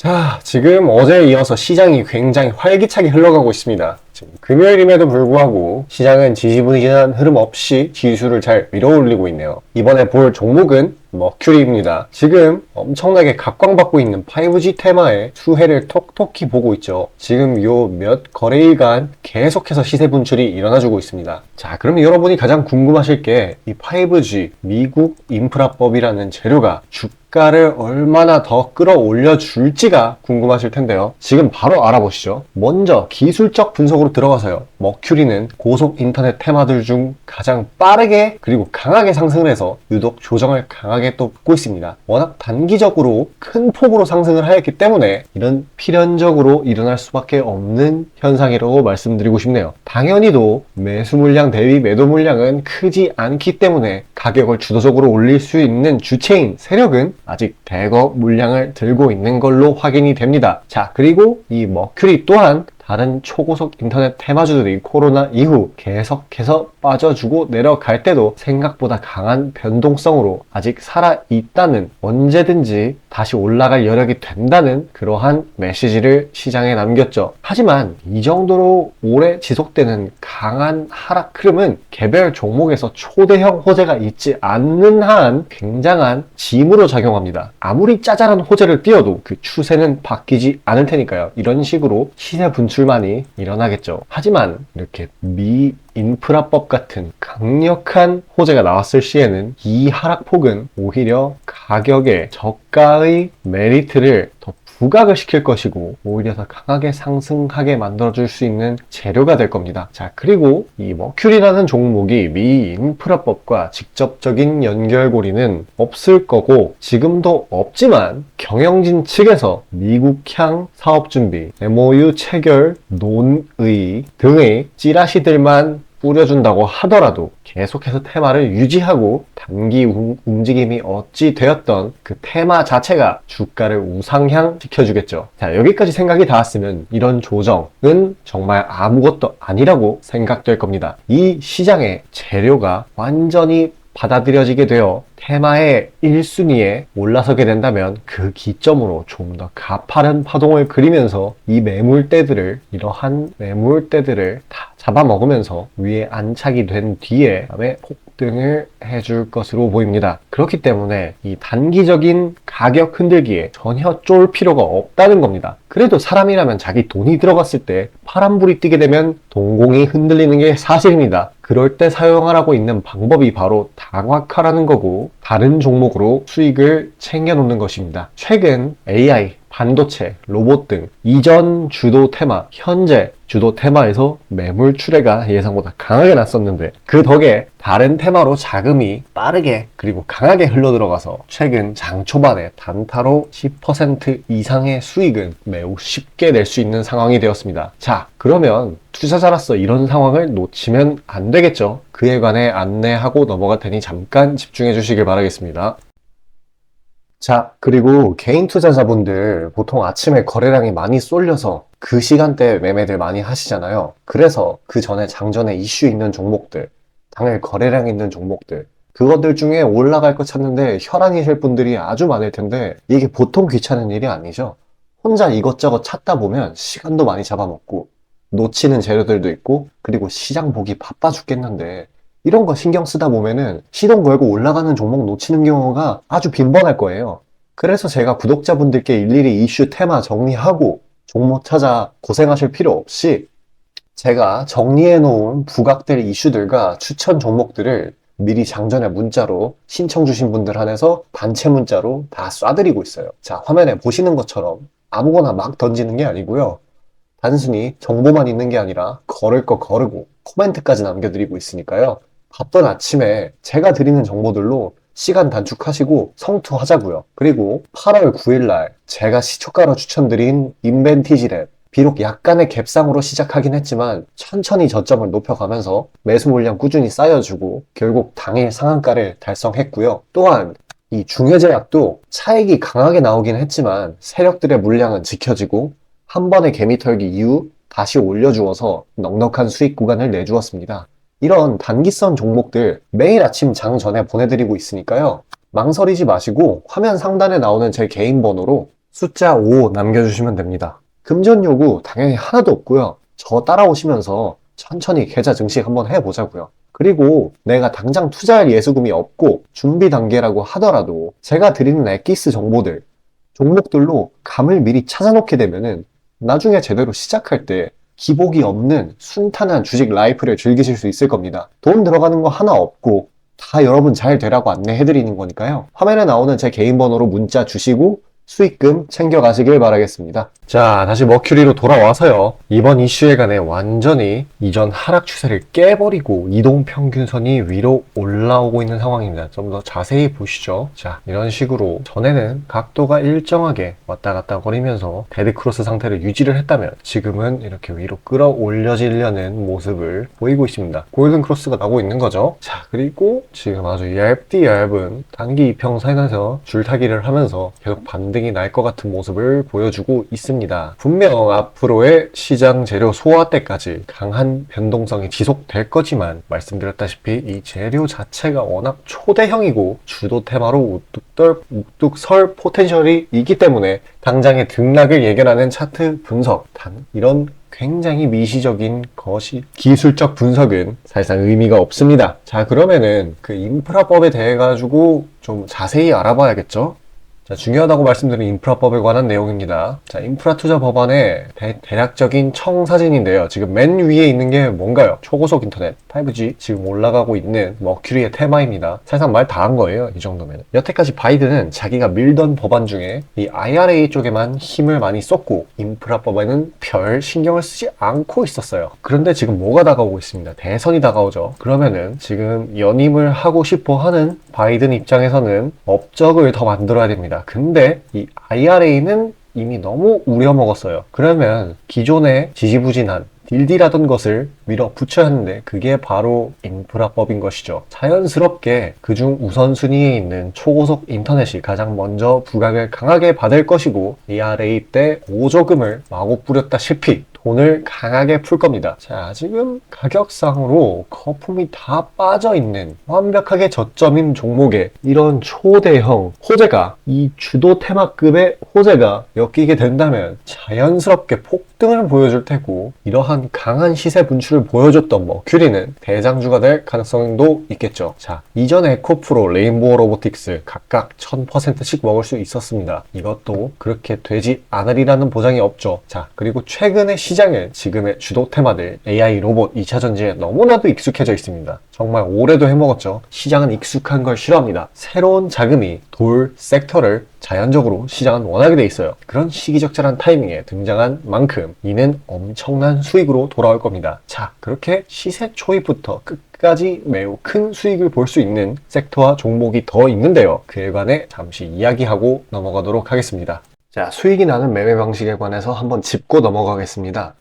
자, 지금 어제에 이어서 시장이 굉장히 활기차게 흘러가고 있습니다. 지금 금요일임에도 불구하고 시장은 지지부진한 흐름 없이 지수를 잘 밀어올리고 있네요. 이번에 볼 종목은 머큐리입니다. 지금 엄청나게 각광받고 있는 5G 테마에 수혜를 톡톡히 보고 있죠. 지금 요 몇 거래일간 계속해서 시세 분출이 일어나주고 있습니다. 자, 그럼 여러분이 가장 궁금하실 게 이 5G 미국 인프라법이라는 재료가 주가를 얼마나 더 끌어올려 줄지가 궁금하실 텐데요. 지금 바로 알아보시죠. 먼저 기술적 분석으로 들어가서요. 머큐리는 고속 인터넷 테마들 중 가장 빠르게 그리고 강하게 상승을 해서 유독 조정을 강하게 또 받고 있습니다. 워낙 단기적으로 큰 폭으로 상승을 하였기 때문에 이런 필연적으로 일어날 수밖에 없는 현상이라고 말씀드리고 싶네요. 당연히도 매수 물량 대비 매도 물량은 크지 않기 때문에 가격을 주도적으로 올릴 수 있는 주체인 세력은 아직 대거 물량을 들고 있는 걸로 확인이 됩니다. 자, 그리고 이 머큐리 또한 다른 초고속 인터넷 테마주들이 코로나 이후 계속해서 빠져주고 내려갈 때도 생각보다 강한 변동성으로 아직 살아있다는, 언제든지 다시 올라갈 여력이 된다는 그러한 메시지를 시장에 남겼죠. 하지만 이 정도로 오래 지속되는 강한 하락 흐름은 개별 종목에서 초대형 호재가 있지 않는 한 굉장한 짐으로 작용합니다. 아무리 짜잘한 호재를 띄워도 그 추세는 바뀌지 않을 테니까요. 이런 식으로 시세 분출만이 일어나겠죠. 하지만 이렇게 인프라법 같은 강력한 호재가 나왔을 시에는 이 하락폭은 오히려 가격의 저가의 메리트를 더 부각을 시킬 것이고 오히려 더 강하게 상승하게 만들어줄 수 있는 재료가 될 겁니다. 자, 그리고 이 머큐리라는 종목이 미 인프라법과 직접적인 연결고리는 없을 거고 지금도 없지만 경영진 측에서 미국향 사업준비, MOU 체결, 논의 등의 찌라시들만 뿌려준다고 하더라도 계속해서 테마를 유지하고 단기 움직임이 어찌 되었던 그 테마 자체가 주가를 우상향 시켜주겠죠. 자, 여기까지 생각이 닿았으면 이런 조정은 정말 아무것도 아니라고 생각될 겁니다. 이 시장의 재료가 완전히 받아들여지게 되어 테마의 1순위에 올라서게 된다면 그 기점으로 좀 더 가파른 파동을 그리면서 이 이러한 매물대들을 다 잡아먹으면서 위에 안착이 된 뒤에 다음에 폭등을 해줄 것으로 보입니다. 그렇기 때문에 이 단기적인 가격 흔들기에 전혀 쫄 필요가 없다는 겁니다. 그래도 사람이라면 자기 돈이 들어갔을 때 파란불이 뜨게 되면 동공이 흔들리는 게 사실입니다. 그럴 때 사용하라고 있는 방법이 바로 다각화라는 거고 다른 종목으로 수익을 챙겨놓는 것입니다. 최근 AI, 반도체, 로봇 등 이전 주도 테마, 현재 주도 테마에서 매물 출회가 예상보다 강하게 났었는데 그 덕에 다른 테마로 자금이 빠르게 그리고 강하게 흘러들어가서 최근 장 초반에 단타로 10% 이상의 수익은 매우 쉽게 낼 수 있는 상황이 되었습니다. 자, 그러면 투자자로서 이런 상황을 놓치면 안 되겠죠. 그에 관해 안내하고 넘어갈 테니 잠깐 집중해 주시길 바라겠습니다. 자, 그리고 개인 투자자분들 보통 아침에 거래량이 많이 쏠려서 그 시간대에 매매들 많이 하시잖아요. 그래서 그 전에 장전에 이슈 있는 종목들, 당일 거래량 있는 종목들, 그것들 중에 올라갈 거 찾는데 혈안이 셀 분들이 아주 많을 텐데 이게 보통 귀찮은 일이 아니죠. 혼자 이것저것 찾다 보면 시간도 많이 잡아먹고 놓치는 재료들도 있고 그리고 시장 보기 바빠 죽겠는데 이런 거 신경 쓰다 보면은 시동 걸고 올라가는 종목 놓치는 경우가 아주 빈번할 거예요. 그래서 제가 구독자분들께 일일이 이슈 테마 정리하고 종목 찾아 고생하실 필요 없이 제가 정리해 놓은 부각될 이슈들과 추천 종목들을 미리 장전에 문자로 신청 주신 분들 한해서 단체 문자로 다 쏴드리고 있어요. 자, 화면에 보시는 것처럼 아무거나 막 던지는 게 아니고요. 단순히 정보만 있는 게 아니라 걸을 거 거르고 코멘트까지 남겨드리고 있으니까요. 바쁜 아침에 제가 드리는 정보들로 시간 단축하시고 성투하자고요. 그리고 8월 9일날 제가 시초가로 추천드린 인벤티지랩 비록 약간의 갭상으로 시작하긴 했지만 천천히 저점을 높여가면서 매수 물량 꾸준히 쌓여주고 결국 당일 상한가를 달성했고요. 또한 이 중해제약도 차익이 강하게 나오긴 했지만 세력들의 물량은 지켜지고 한 번의 개미 털기 이후 다시 올려주어서 넉넉한 수익 구간을 내주었습니다. 이런 단기성 종목들 매일 아침 장 전에 보내드리고 있으니까요. 망설이지 마시고 화면 상단에 나오는 제 개인 번호로 숫자 5 남겨주시면 됩니다. 금전 요구 당연히 하나도 없고요. 저 따라오시면서 천천히 계좌 증식 한번 해보자고요. 그리고 내가 당장 투자할 예수금이 없고 준비 단계라고 하더라도 제가 드리는 엑기스 정보들, 종목들로 감을 미리 찾아놓게 되면은 나중에 제대로 시작할 때 기복이 없는 순탄한 주식 라이프를 즐기실 수 있을 겁니다. 돈 들어가는 거 하나 없고 다 여러분 잘 되라고 안내해드리는 거니까요. 화면에 나오는 제 개인 번호로 문자 주시고 수익금 챙겨가시길 바라겠습니다. 자, 다시 머큐리로 돌아와서요. 이번 이슈에 관해 완전히 이전 하락 추세를 깨버리고 이동평균선이 위로 올라오고 있는 상황입니다. 좀 더 자세히 보시죠. 자, 이런 식으로 전에는 각도가 일정하게 왔다 갔다 거리면서 데드크로스 상태를 유지를 했다면 지금은 이렇게 위로 끌어올려지려는 모습을 보이고 있습니다. 골든크로스가 나오고 있는 거죠. 자, 그리고 지금 아주 얇은 단기 이평선에서 줄타기를 하면서 계속 반등이 날 것 같은 모습을 보여주고 있습니다. 분명 앞으로의 시장 재료 소화 때까지 강한 변동성이 지속될 거지만 말씀드렸다시피 이 재료 자체가 워낙 초대형이고 주도 테마로 우뚝 설 포텐셜이 있기 때문에 당장의 등락을 예견하는 차트 분석, 이런 굉장히 미시적인 것이 기술적 분석은 사실상 의미가 없습니다. 자, 그러면은 그 인프라법에 대해 가지고 좀 자세히 알아봐야겠죠? 자, 중요하다고 말씀드린 인프라법에 관한 내용입니다. 자, 인프라 투자 법안의 대략적인 청사진인데요. 지금 맨 위에 있는 게 뭔가요? 초고속 인터넷, 5G, 지금 올라가고 있는 머큐리의 테마입니다. 사실상 말 다 한 거예요, 이 정도면. 여태까지 바이든은 자기가 밀던 법안 중에 이 IRA 쪽에만 힘을 많이 쏟고 인프라법에는 별 신경을 쓰지 않고 있었어요. 그런데 지금 뭐가 다가오고 있습니다. 대선이 다가오죠. 그러면은 지금 연임을 하고 싶어 하는 바이든 입장에서는 업적을 더 만들어야 됩니다. 근데 이 IRA는 이미 너무 우려먹었어요. 그러면 기존에 지지부진한 딜딜하던 것을 밀어붙여야 하는데 그게 바로 인프라법인 것이죠. 자연스럽게 그중 우선순위에 있는 초고속 인터넷이 가장 먼저 부각을 강하게 받을 것이고 IRA 때 보조금을 마구 뿌렸다시피 돈을 강하게 풀 겁니다. 자, 지금 가격상으로 거품이 다 빠져있는 완벽하게 저점인 종목에 이런 초대형 호재가, 이 주도 테마급의 호재가 엮이게 된다면 자연스럽게 폭등을 보여줄 테고 이러한 강한 시세 분출을 보여줬던 머큐리는 대장주가 될 가능성도 있겠죠. 자, 이전 에코프로, 레인보우 로보틱스 각각 1000%씩 먹을 수 있었습니다. 이것도 그렇게 되지 않으리라는 보장이 없죠. 자, 그리고 최근에 시장은 지금의 주도 테마들 AI, 로봇, 2차전지에 너무나도 익숙해져 있습니다. 정말 오래도 해먹었죠. 시장은 익숙한 걸 싫어합니다. 새로운 자금이 돌 섹터를 자연적으로 시장은 원하게 돼 있어요. 그런 시기적절한 타이밍에 등장한 만큼 이는 엄청난 수익으로 돌아올 겁니다. 자, 그렇게 시세 초입부터 끝까지 매우 큰 수익을 볼 수 있는 섹터와 종목이 더 있는데요. 그에 관해 잠시 이야기하고 넘어가도록 하겠습니다. 자, 수익이 나는 매매 방식에 관해서 한번 짚고 넘어가겠습니다.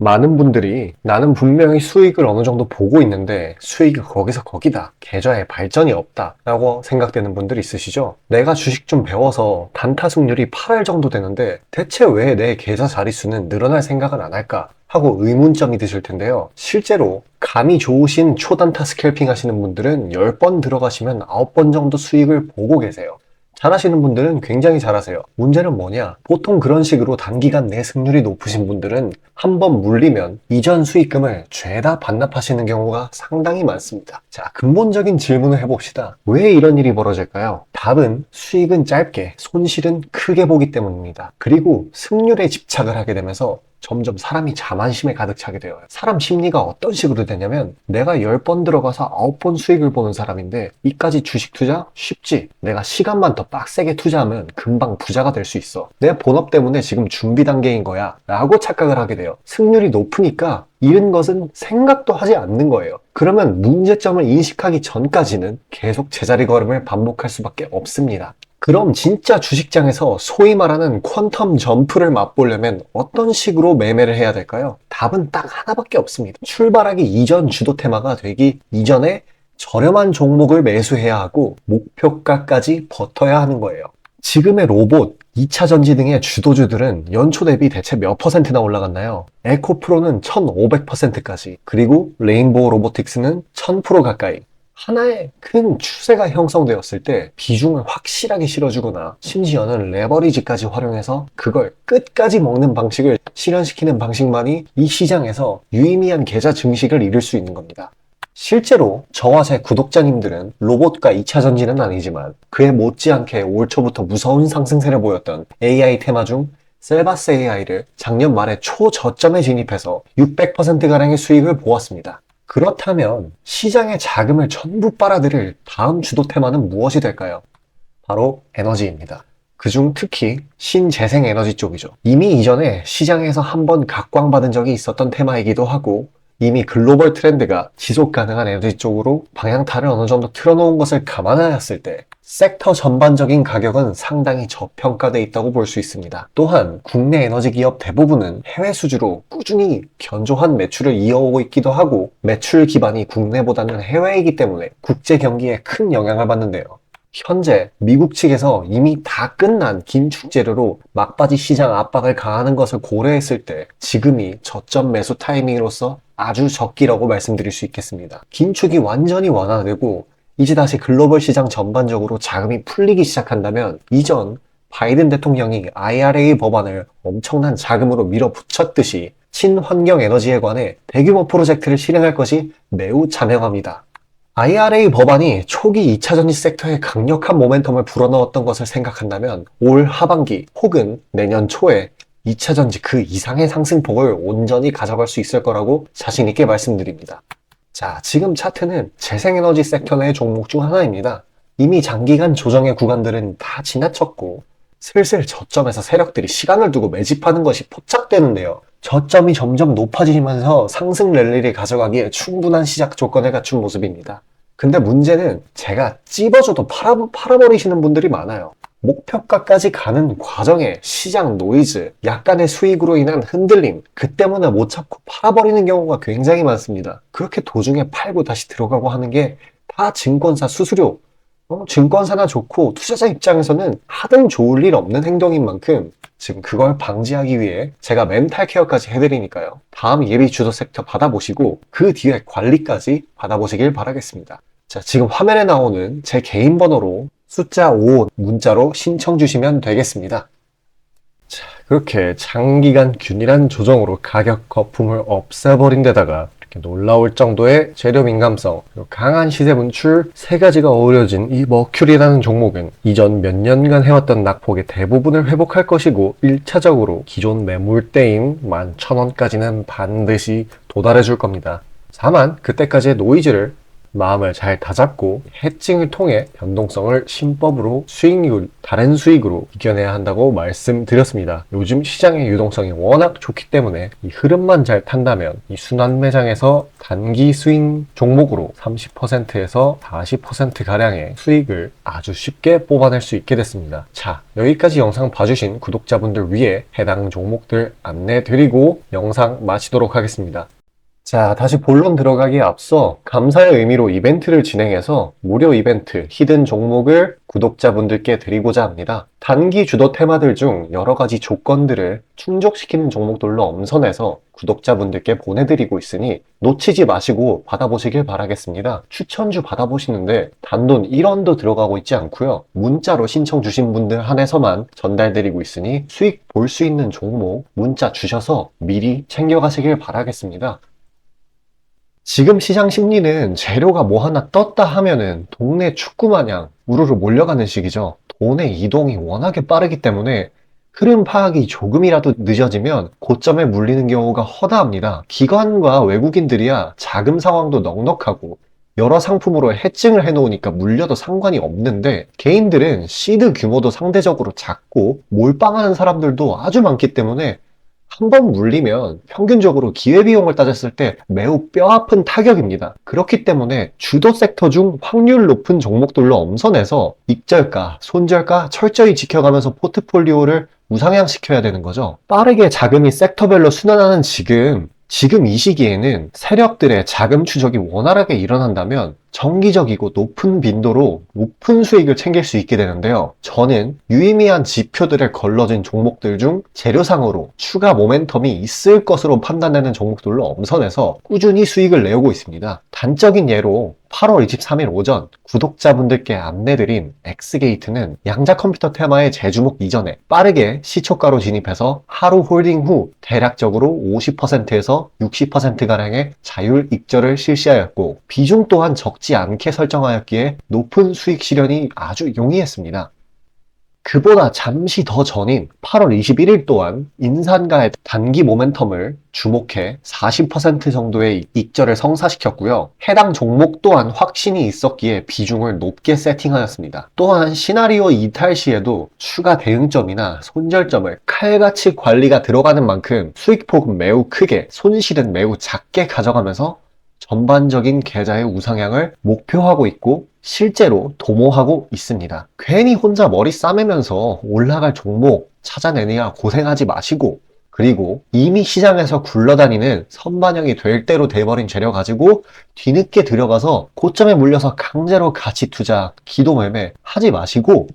많은 분들이 나는 분명히 수익을 어느 정도 보고 있는데 수익이 거기서 거기다, 계좌에 발전이 없다 라고 생각되는 분들이 있으시죠? 내가 주식 좀 배워서 단타 승률이 8할 정도 되는데 대체 왜 내 계좌 자릿수는 늘어날 생각은 안 할까 하고 의문점이 드실 텐데요. 실제로 감이 좋으신 초단타 스캘핑 하시는 분들은 10번 들어가시면 9번 정도 수익을 보고 계세요. 잘하시는 분들은 굉장히 잘하세요. 문제는 뭐냐? 보통 그런 식으로 단기간 내 승률이 높으신 분들은 한번 물리면 이전 수익금을 죄다 반납하시는 경우가 상당히 많습니다. 자, 근본적인 질문을 해봅시다. 왜 이런 일이 벌어질까요? 답은 수익은 짧게, 손실은 크게 보기 때문입니다. 그리고 승률에 집착을 하게 되면서 점점 사람이 자만심에 가득 차게 돼요. 사람 심리가 어떤 식으로 되냐면 내가 10번 들어가서 9번 수익을 보는 사람인데 이까지 주식 투자? 쉽지. 내가 시간만 더 빡세게 투자하면 금방 부자가 될 수 있어. 내 본업 때문에 지금 준비 단계인 거야 라고 착각을 하게 돼요. 승률이 높으니까 잃은 것은 생각도 하지 않는 거예요. 그러면 문제점을 인식하기 전까지는 계속 제자리 걸음을 반복할 수밖에 없습니다. 그럼 진짜 주식장에서 소위 말하는 퀀텀 점프를 맛보려면 어떤 식으로 매매를 해야 될까요? 답은 딱 하나밖에 없습니다. 출발하기 이전 주도 테마가 되기 이전에 저렴한 종목을 매수해야 하고 목표가까지 버텨야 하는 거예요. 지금의 로봇, 2차전지 등의 주도주들은 연초 대비 대체 몇 %나 올라갔나요? 에코프로는 1500%까지, 그리고 레인보우 로보틱스는 1000% 가까이. 하나의 큰 추세가 형성되었을 때 비중을 확실하게 실어주거나 심지어는 레버리지까지 활용해서 그걸 끝까지 먹는 방식을 실현시키는 방식만이 이 시장에서 유의미한 계좌 증식을 이룰 수 있는 겁니다. 실제로 저와 제 구독자님들은 로봇과 2차 전지는 아니지만 그에 못지않게 올 초부터 무서운 상승세를 보였던 AI 테마 중 셀바스 AI를 작년 말에 초저점에 진입해서 600%가량의 수익을 보았습니다. 그렇다면 시장의 자금을 전부 빨아들일 다음 주도 테마는 무엇이 될까요? 바로 에너지입니다. 그중 특히 신재생에너지 쪽이죠. 이미 이전에 시장에서 한번 각광받은 적이 있었던 테마이기도 하고 이미 글로벌 트렌드가 지속 가능한 에너지 쪽으로 방향타를 어느 정도 틀어놓은 것을 감안하였을 때 섹터 전반적인 가격은 상당히 저평가되어 있다고 볼 수 있습니다. 또한 국내 에너지 기업 대부분은 해외 수주로 꾸준히 견조한 매출을 이어오고 있기도 하고 매출 기반이 국내보다는 해외이기 때문에 국제 경기에 큰 영향을 받는데요. 현재 미국 측에서 이미 다 끝난 긴축 재료로 막바지 시장 압박을 가하는 것을 고려했을 때 지금이 저점 매수 타이밍으로서 아주 적기라고 말씀드릴 수 있겠습니다. 긴축이 완전히 완화되고 이제 다시 글로벌 시장 전반적으로 자금이 풀리기 시작한다면 이전 바이든 대통령이 IRA 법안을 엄청난 자금으로 밀어붙였듯이 친환경 에너지에 관해 대규모 프로젝트를 실행할 것이 매우 자명합니다. IRA 법안이 초기 2차 전지 섹터에 강력한 모멘텀을 불어넣었던 것을 생각한다면 올 하반기 혹은 내년 초에 2차 전지 그 이상의 상승폭을 온전히 가져갈 수 있을 거라고 자신 있게 말씀드립니다. 자, 지금 차트는 재생에너지 섹터 내 종목 중 하나입니다. 이미 장기간 조정의 구간들은 다 지나쳤고 슬슬 저점에서 세력들이 시간을 두고 매집하는 것이 포착되는데요. 저점이 점점 높아지면서 상승 랠리를 가져가기에 충분한 시작 조건을 갖춘 모습입니다. 근데 문제는 제가 찝어줘도 팔아버리시는 분들이 많아요. 목표가까지 가는 과정에 시장 노이즈, 약간의 수익으로 인한 흔들림, 그 때문에 못 참고 팔아버리는 경우가 굉장히 많습니다. 그렇게 도중에 팔고 다시 들어가고 하는 게 다 증권사 수수료, 증권사나 좋고 투자자 입장에서는 하등 좋을 일 없는 행동인 만큼 지금 그걸 방지하기 위해 제가 멘탈 케어까지 해드리니까요. 다음 예비 주도 섹터 받아보시고 그 뒤에 관리까지 받아보시길 바라겠습니다. 자, 지금 화면에 나오는 제 개인 번호로 숫자 5 문자로 신청 주시면 되겠습니다. 자, 그렇게 장기간 균일한 조정으로 가격 거품을 없애버린 데다가 이렇게 놀라울 정도의 재료 민감성, 그리고 강한 시세 분출 세 가지가 어우러진 이 머큐리라는 종목은 이전 몇 년간 해왔던 낙폭의 대부분을 회복할 것이고 1차적으로 기존 매물대인 11,000원까지는 반드시 도달해 줄 겁니다. 다만 그때까지의 노이즈를 마음을 잘 다잡고 해칭을 통해 변동성을 신법으로 수익률, 다른 수익으로 이겨내야 한다고 말씀드렸습니다. 요즘 시장의 유동성이 워낙 좋기 때문에 이 흐름만 잘 탄다면 이 순환 매장에서 단기 수익 종목으로 30%에서 40%가량의 수익을 아주 쉽게 뽑아낼 수 있게 됐습니다. 자, 여기까지 영상 봐주신 구독자분들 위해 해당 종목들 안내드리고 영상 마치도록 하겠습니다. 자, 다시 본론 들어가기에 앞서 감사의 의미로 이벤트를 진행해서 무료 이벤트 히든 종목을 구독자분들께 드리고자 합니다. 단기 주도 테마들 중 여러 가지 조건들을 충족시키는 종목들로 엄선해서 구독자분들께 보내드리고 있으니 놓치지 마시고 받아보시길 바라겠습니다. 추천주 받아보시는데 단돈 1원도 들어가고 있지 않고요. 문자로 신청 주신 분들 한해서만 전달드리고 있으니 수익 볼 수 있는 종목 문자 주셔서 미리 챙겨가시길 바라겠습니다. 지금 시장 심리는 재료가 뭐 하나 떴다 하면은 동네 축구 마냥 우르르 몰려가는 시기죠. 돈의 이동이 워낙에 빠르기 때문에 흐름 파악이 조금이라도 늦어지면 고점에 물리는 경우가 허다합니다. 기관과 외국인들이야 자금 상황도 넉넉하고 여러 상품으로 해칭을 해놓으니까 물려도 상관이 없는데 개인들은 시드 규모도 상대적으로 작고 몰빵하는 사람들도 아주 많기 때문에 한번 물리면 평균적으로 기회비용을 따졌을 때 매우 뼈아픈 타격입니다. 그렇기 때문에 주도 섹터 중 확률 높은 종목들로 엄선해서 익절가, 손절가 철저히 지켜가면서 포트폴리오를 우상향시켜야 되는 거죠. 빠르게 자금이 섹터별로 순환하는 지금 이 시기에는 세력들의 자금 추적이 원활하게 일어난다면 정기적이고 높은 빈도로 높은 수익을 챙길 수 있게 되는데요. 저는 유의미한 지표들에 걸러진 종목들 중 재료상으로 추가 모멘텀이 있을 것으로 판단되는 종목들로 엄선해서 꾸준히 수익을 내오고 있습니다. 단적인 예로 8월 23일 오전 구독자분들께 안내드린 엑스게이트는 양자 컴퓨터 테마의 재주목 이전에 빠르게 시초가로 진입해서 하루 홀딩 후 대략적으로 50%에서 60%가량의 자율 익절을 실시하였고, 비중 또한 적지 않게 설정하였기에 높은 수익 실현이 아주 용이했습니다. 그보다 잠시 더 전인 8월 21일 또한 인산가의 단기 모멘텀을 주목해 40% 정도의 익절을 성사시켰고요. 해당 종목 또한 확신이 있었기에 비중을 높게 세팅하였습니다. 또한 시나리오 이탈 시에도 추가 대응점이나 손절점을 칼같이 관리가 들어가는 만큼 수익폭은 매우 크게, 손실은 매우 작게 가져가면서 전반적인 계좌의 우상향을 목표하고 있고 실제로 도모하고 있습니다. 괜히 혼자 머리 싸매면서 올라갈 종목 찾아내느라 고생하지 마시고, 그리고 이미 시장에서 굴러다니는 선반영이 될 대로 돼버린 재료 가지고 뒤늦게 들어가서 고점에 물려서 강제로 가치 투자, 기도 매매 하지 마시고,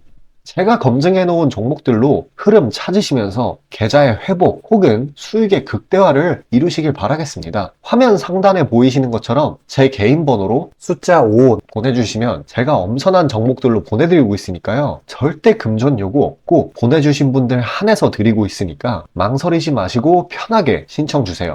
제가 검증해 놓은 종목들로 흐름 찾으시면서 계좌의 회복 혹은 수익의 극대화를 이루시길 바라겠습니다. 화면 상단에 보이시는 것처럼 제 개인 번호로 숫자 5 보내주시면 제가 엄선한 종목들로 보내드리고 있으니까요. 절대 금전 요구 없고 보내주신 분들 한해서 드리고 있으니까 망설이지 마시고 편하게 신청 주세요.